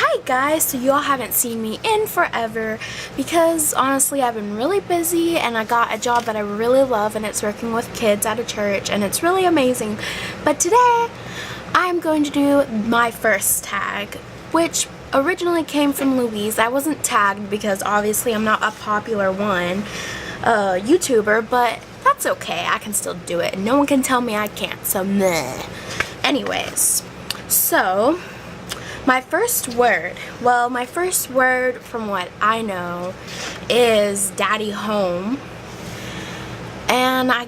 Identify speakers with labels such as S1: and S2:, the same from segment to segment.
S1: Hi guys, so y'all haven't seen me in forever because honestly I've been really busy and I got a job that I really love and it's working with kids at a church and it's really amazing. But today I'm going to do my first tag, which originally came from Louise. I wasn't tagged because obviously I'm not a popular YouTuber, but that's okay. I can still do it and no one can tell me I can't, so meh. Anyways, so my first word from what I know is daddy home, and I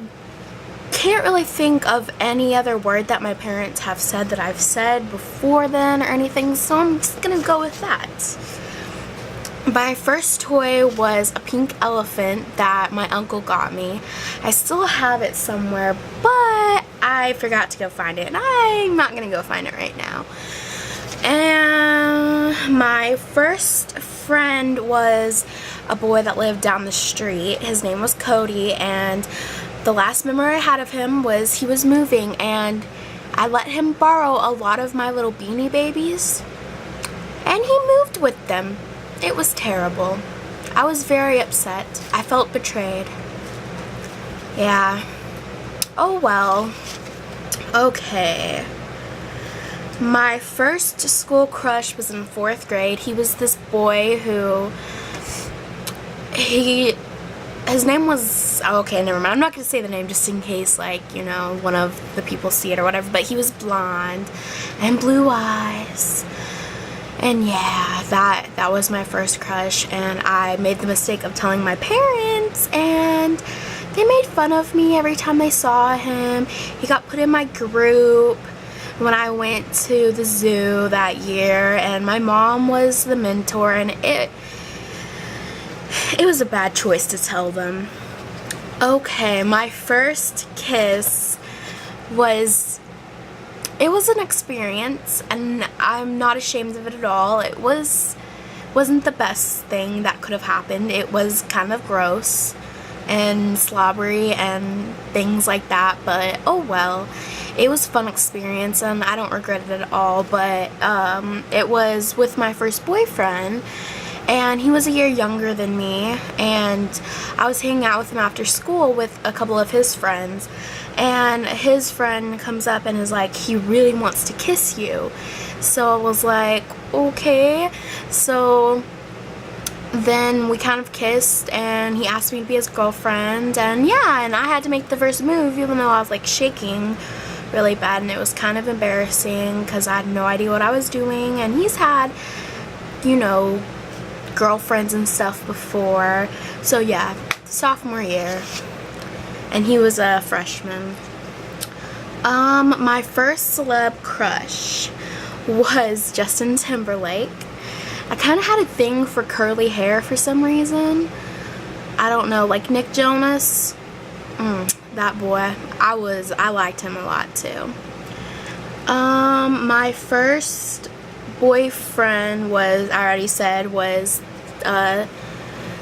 S1: can't really think of any other word that my parents have said that I've said before then or anything, so I'm just gonna go with that. My first toy was a pink elephant that my uncle got me. I still have it somewhere, but I forgot to go find it, and I'm not gonna go find it right now. And my first friend was a boy that lived down the street. His name was Cody, and the last memory I had of him was he was moving and I let him borrow a lot of my little Beanie Babies and he moved with them. It was terrible. I was very upset. I felt betrayed. Yeah. Oh well. Okay. My first school crush was in 4th grade. He was this boy who, his name was, okay, never mind. I'm not going to say the name just in case, like, you know, one of the people see it or whatever, but he was blonde and blue eyes. And yeah, that was my first crush, and I made the mistake of telling my parents, and they made fun of me every time they saw him. He got put in my group when I went to the zoo that year, and my mom was the mentor, and it was a bad choice to tell them. Okay, my first kiss was an experience, and I'm not ashamed of it at all. It wasn't the best thing that could have happened. It was kind of gross and slobbery and things like that, but oh well. It was a fun experience and I don't regret it at all, but it was with my first boyfriend, and he was a year younger than me, and I was hanging out with him after school with a couple of his friends, and his friend comes up and is like, he really wants to kiss you. So I was like, okay. So then we kind of kissed and he asked me to be his girlfriend, and yeah, and I had to make the first move even though I was like shaking really bad, and it was kind of embarrassing because I had no idea what I was doing, and he's had, you know, girlfriends and stuff before. So yeah, sophomore year, and he was a freshman. My first celeb crush was Justin Timberlake. I kind of had a thing for curly hair for some reason. I don't know, like Nick Jonas. That boy, I liked him a lot too. My first boyfriend was, I already said, was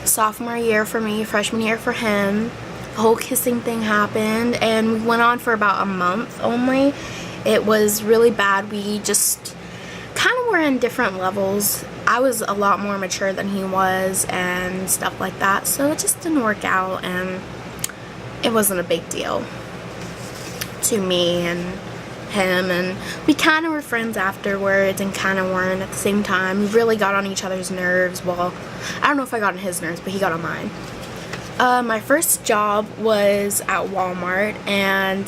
S1: sophomore year for me, freshman year for him. The whole kissing thing happened, and we went on for about a month only. It was really bad. We just kind of were in different levels. I was a lot more mature than he was and stuff like that, so it just didn't work out, and it wasn't a big deal to me and him, and we kind of were friends afterwards and kind of weren't at the same time. We really got on each other's nerves. Well, I don't know if I got on his nerves, but he got on mine. My first job was at Walmart, and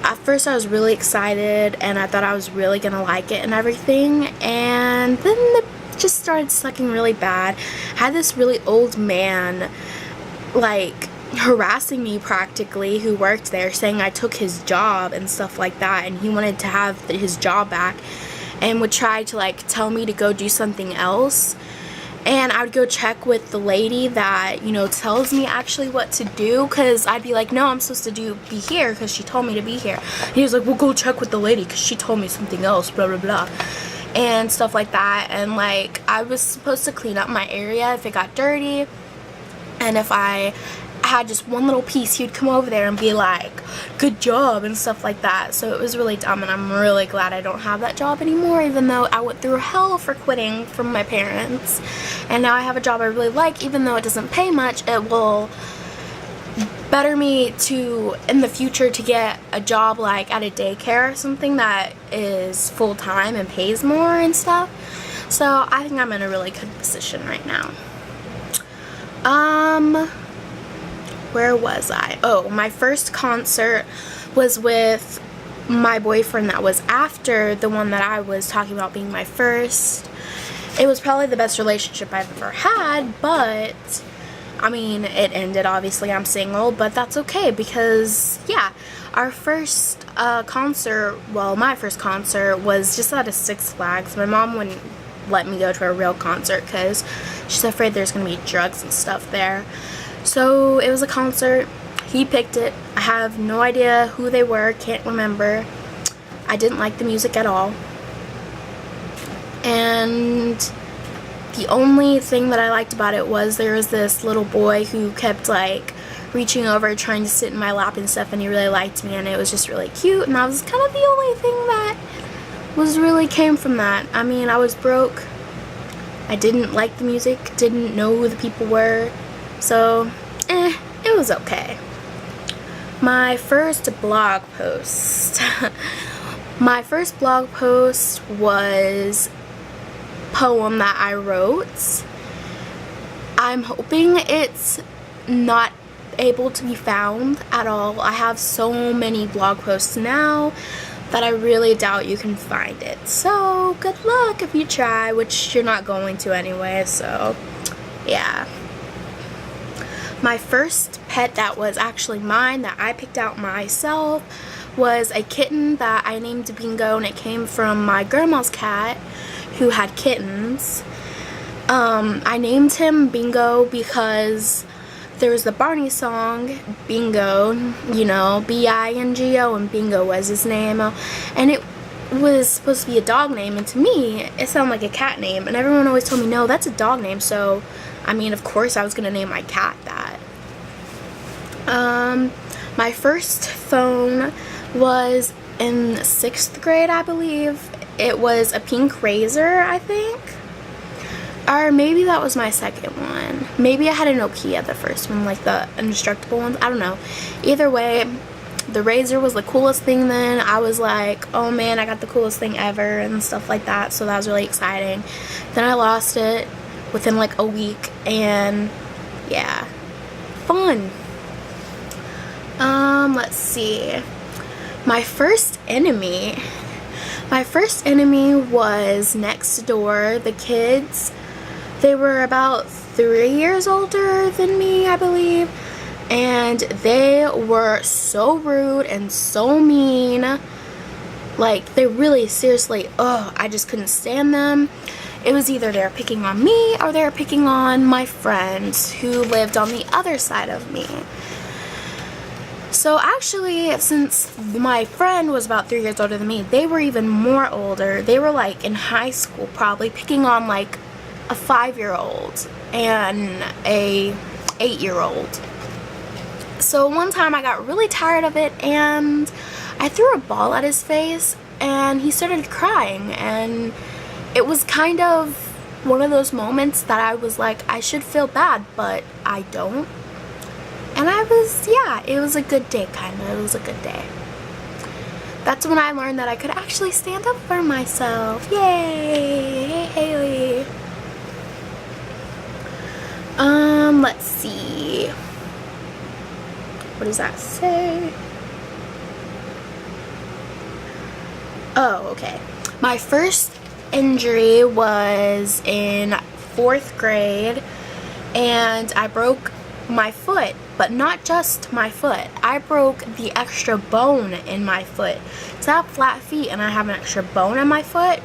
S1: at first I was really excited and I thought I was really gonna like it and everything, and then it just started sucking really bad. I had this really old man like harassing me practically, who worked there, saying I took his job and stuff like that, and he wanted to have his job back and would try to like tell me to go do something else. And I would go check with the lady that, you know, tells me actually what to do, because I'd be like, no, I'm supposed to be here because she told me to be here. And he was like, well, go check with the lady because she told me something else, blah blah blah, and stuff like that. And like, I was supposed to clean up my area if it got dirty, and if I I had just one little piece, he would come over there and be like, good job, and stuff like that. So it was really dumb, and I'm really glad I don't have that job anymore, even though I went through hell for quitting from my parents. And now I have a job I really like, even though it doesn't pay much. It will better me to, in the future, to get a job like at a daycare or something that is full-time and pays more and stuff. So I think I'm in a really good position right now. Where was I? Oh, my first concert was with my boyfriend that was after the one that I was talking about being my first. It was probably the best relationship I've ever had, but I mean, it ended. Obviously, I'm single, but that's okay because, yeah, our first concert, well, my first concert was just at a Six Flags. My mom wouldn't let me go to a real concert because she's afraid there's going to be drugs and stuff there. So it was a concert. He picked it. I have no idea who they were. Can't remember. I didn't like the music at all. And the only thing that I liked about it was there was this little boy who kept like reaching over trying to sit in my lap and stuff, and he really liked me, and it was just really cute, and that was kind of the only thing that was really came from that. I mean, I was broke. I didn't like the music, didn't know who the people were, so it was okay. My first blog post. My first blog post was a poem that I wrote. I'm hoping it's not able to be found at all. I have so many blog posts now that I really doubt you can find it. So good luck if you try, which you're not going to anyway, so yeah. My first pet that was actually mine, that I picked out myself, was a kitten that I named Bingo, and it came from my grandma's cat who had kittens. I named him Bingo because there was the Barney song, Bingo, you know, B-I-N-G-O, and Bingo was his name, and it was supposed to be a dog name, and to me, it sounded like a cat name, and everyone always told me, no, that's a dog name, so, I mean, of course I was going to name my cat that. My first phone was in 6th grade, I believe. It was a pink Razor, I think. Or maybe that was my second one. Maybe I had a Nokia, the first one, like the indestructible ones. I don't know. Either way, the Razor was the coolest thing then. I was like, oh man, I got the coolest thing ever and stuff like that. So that was really exciting. Then I lost it within like a week, and yeah, fun. Let's see. My first enemy was next door. The kids, they were about 3 years older than me, I believe, and they were so rude and so mean. Like, they really, seriously, I just couldn't stand them. It was either they were picking on me or they were picking on my friends who lived on the other side of me. So actually, since my friend was about 3 years older than me, they were even more older. They were like in high school, probably picking on like a 5-year-old and a 8-year-old. So one time I got really tired of it, and I threw a ball at his face, and he started crying, and it was kind of one of those moments that I was like, I should feel bad, but I don't. And I was, yeah, it was a good day, kind of. It was a good day. That's when I learned that I could actually stand up for myself. Yay! Hey, Haley. Let's see. What does that say? Oh, okay. My first injury was in 4th grade, and I broke my foot, but not just my foot. I broke the extra bone in my foot. So I have flat feet, and I have an extra bone in my foot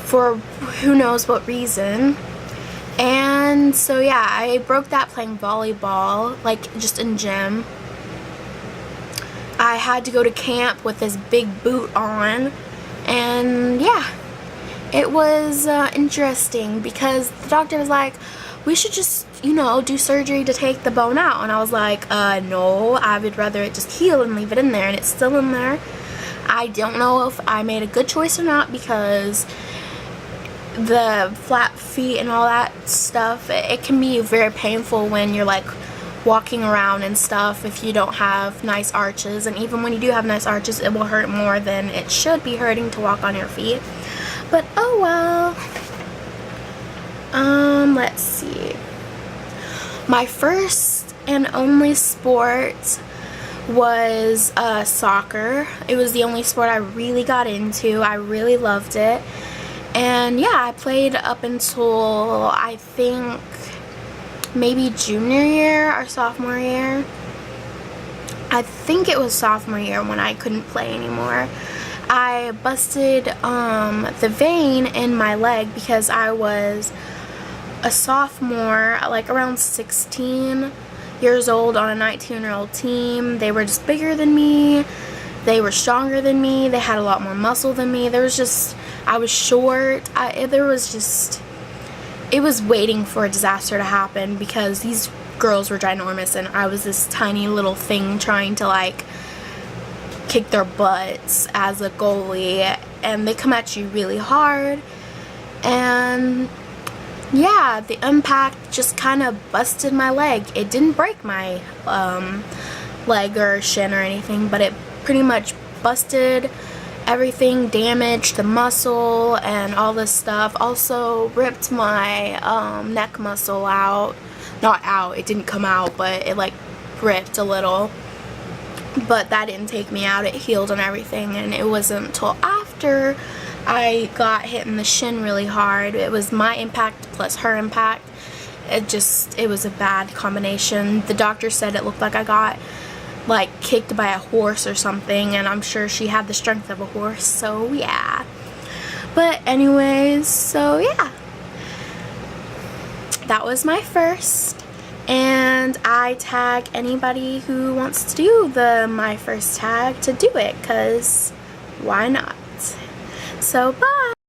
S1: for who knows what reason. And so yeah, I broke that playing volleyball, like just in gym. I had to go to camp with this big boot on, and yeah, it was interesting because the doctor was like, we should just you know, do surgery to take the bone out. And I was like, no, I would rather it just heal and leave it in there, and it's still in there. I don't know if I made a good choice or not, because the flat feet and all that stuff, it can be very painful when you're like walking around and stuff if you don't have nice arches. And even when you do have nice arches, it will hurt more than it should be hurting to walk on your feet. But oh well. Let's see. My first and only sport was soccer. It was the only sport I really got into. I really loved it. And yeah, I played up until I think maybe junior year or sophomore year. I think it was sophomore year when I couldn't play anymore. I busted the vein in my leg because I was a sophomore, like around 16 years old, on a 19-year-old team. They were just bigger than me. They were stronger than me. They had a lot more muscle than me. I was short. It was waiting for a disaster to happen, because these girls were ginormous and I was this tiny little thing trying to like kick their butts as a goalie, and they come at you really hard. And yeah, the impact just kind of busted my leg. It didn't break my leg or shin or anything, but it pretty much busted everything, damaged the muscle and all this stuff. Also ripped my neck muscle out. Not out, it didn't come out, but it like ripped a little. But that didn't take me out. It healed and everything, and it wasn't until after I got hit in the shin really hard. It was my impact plus her impact. It was a bad combination. The doctor said it looked like I got like kicked by a horse or something, and I'm sure she had the strength of a horse, so yeah. But anyways, so yeah, that was my first, and I tag anybody who wants to do the my first tag to do it, because why not? So bye.